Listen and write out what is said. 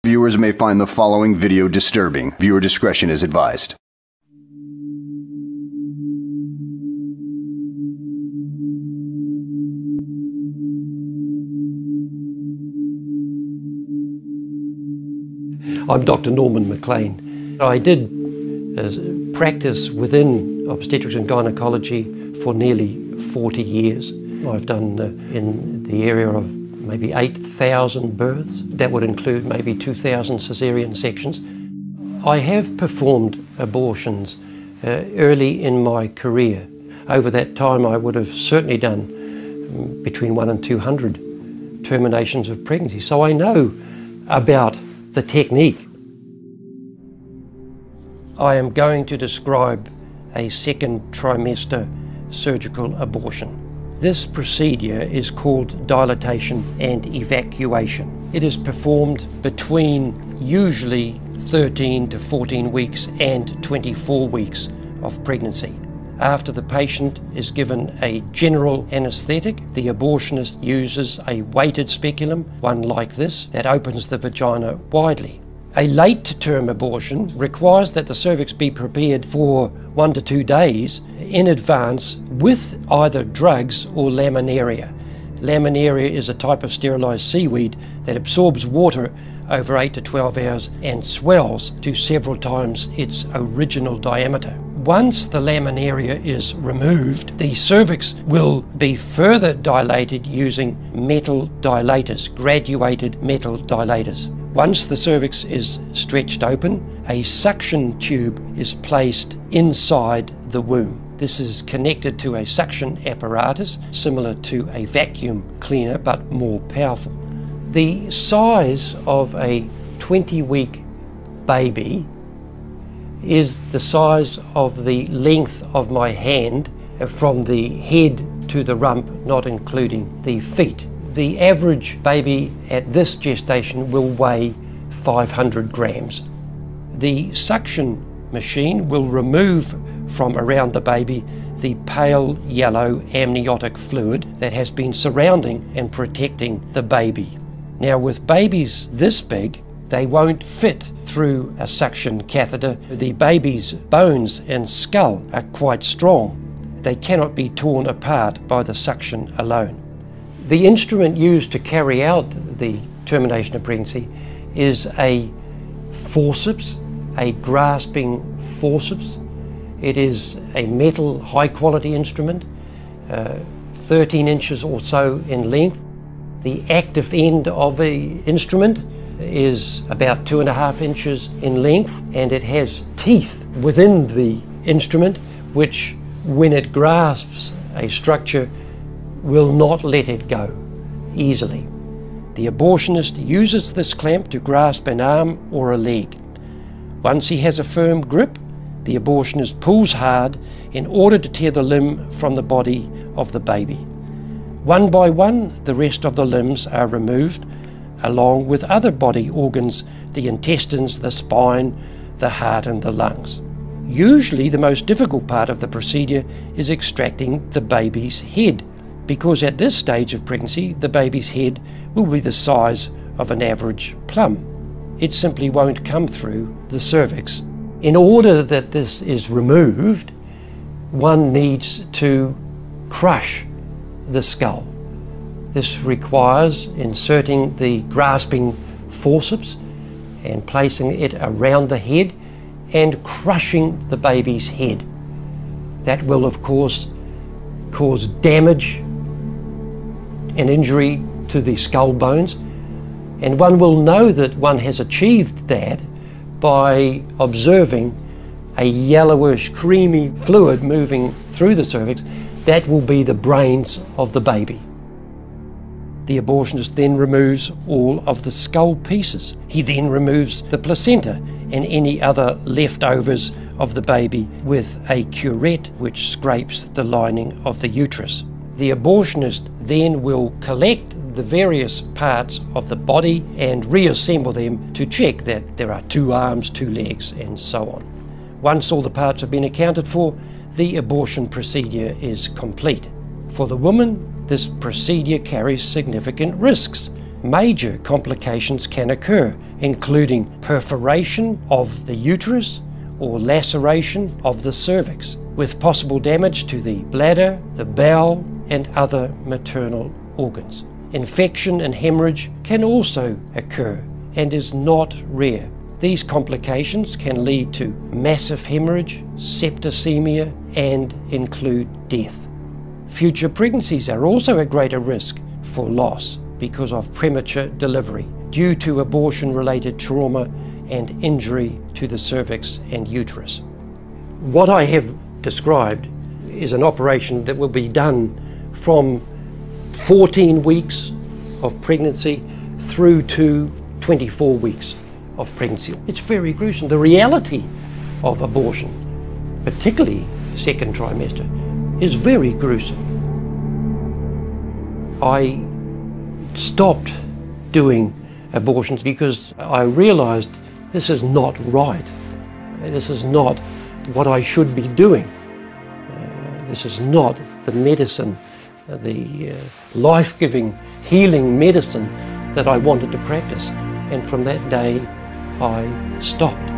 Viewers may find the following video disturbing. Viewer discretion is advised. I'm Dr. Norman McLean. I did practice within obstetrics and gynecology for nearly 40 years. I've done in the area of maybe 8,000 births. That would include maybe 2,000 cesarean sections. I have performed abortions early in my career. Over that time I would have certainly done between 100 and 200 terminations of pregnancy. So I know about the technique. I am going to describe a second trimester surgical abortion. This procedure is called dilatation and evacuation. It is performed between usually 13 to 14 weeks and 24 weeks of pregnancy. After the patient is given a general anesthetic, the abortionist uses a weighted speculum, one like this, that opens the vagina widely. A late-term abortion requires that the cervix be prepared for 1 to 2 days in advance with either drugs or laminaria. Laminaria is a type of sterilized seaweed that absorbs water over 8 to 12 hours and swells to several times its original diameter. Once the laminaria is removed, the cervix will be further dilated using metal dilators, graduated metal dilators. Once the cervix is stretched open, a suction tube is placed inside the womb. This is connected to a suction apparatus similar to a vacuum cleaner but more powerful. The size of a 20-week baby is the size of the length of my hand from the head to the rump, not including the feet. The average baby at this gestation will weigh 500 grams. The suction machine will remove from around the baby the pale yellow amniotic fluid that has been surrounding and protecting the baby. Now, with babies this big, they won't fit through a suction catheter. The baby's bones and skull are quite strong. They cannot be torn apart by the suction alone. The instrument used to carry out the termination of pregnancy is a forceps, a grasping forceps. It is a metal high-quality instrument, 13 inches or so in length. The active end of the instrument is about 2.5 inches in length, and it has teeth within the instrument which, when it grasps a structure, will not let it go easily. The abortionist uses this clamp to grasp an arm or a leg. Once he has a firm grip, the abortionist pulls hard in order to tear the limb from the body of the baby. One by one, the rest of the limbs are removed, along with other body organs, the intestines, the spine, the heart and the lungs. Usually the most difficult part of the procedure is extracting the baby's head, because at this stage of pregnancy, the baby's head will be the size of an average plum. It simply won't come through the cervix. In order that this is removed, one needs to crush the skull. This requires inserting the grasping forceps and placing it around the head and crushing the baby's head. That will, of course, cause damage and injury to the skull bones, and one will know that one has achieved that by observing a yellowish creamy fluid moving through the cervix. That will be the brains of the baby. The abortionist then removes all of the skull pieces. He then removes the placenta and any other leftovers of the baby with a curette which scrapes the lining of the uterus. The abortionist then will collect the various parts of the body and reassemble them to check that there are 2 arms, 2 legs, and so on. Once all the parts have been accounted for, the abortion procedure is complete. For the woman, this procedure carries significant risks. Major complications can occur, including perforation of the uterus or laceration of the cervix, with possible damage to the bladder, the bowel, and other maternal organs. Infection and hemorrhage can also occur and is not rare. These complications can lead to massive hemorrhage, septicemia, and include death. Future pregnancies are also at greater risk for loss because of premature delivery due to abortion-related trauma and injury to the cervix and uterus. What I have described is an operation that will be done from 14 weeks of pregnancy through to 24 weeks of pregnancy. It's very gruesome. The reality of abortion, particularly second trimester, is very gruesome. I stopped doing abortions because I realized this is not right. This is not what I should be doing. This is not the medicine, the life-giving, healing medicine that I wanted to practice. And from that day, I stopped.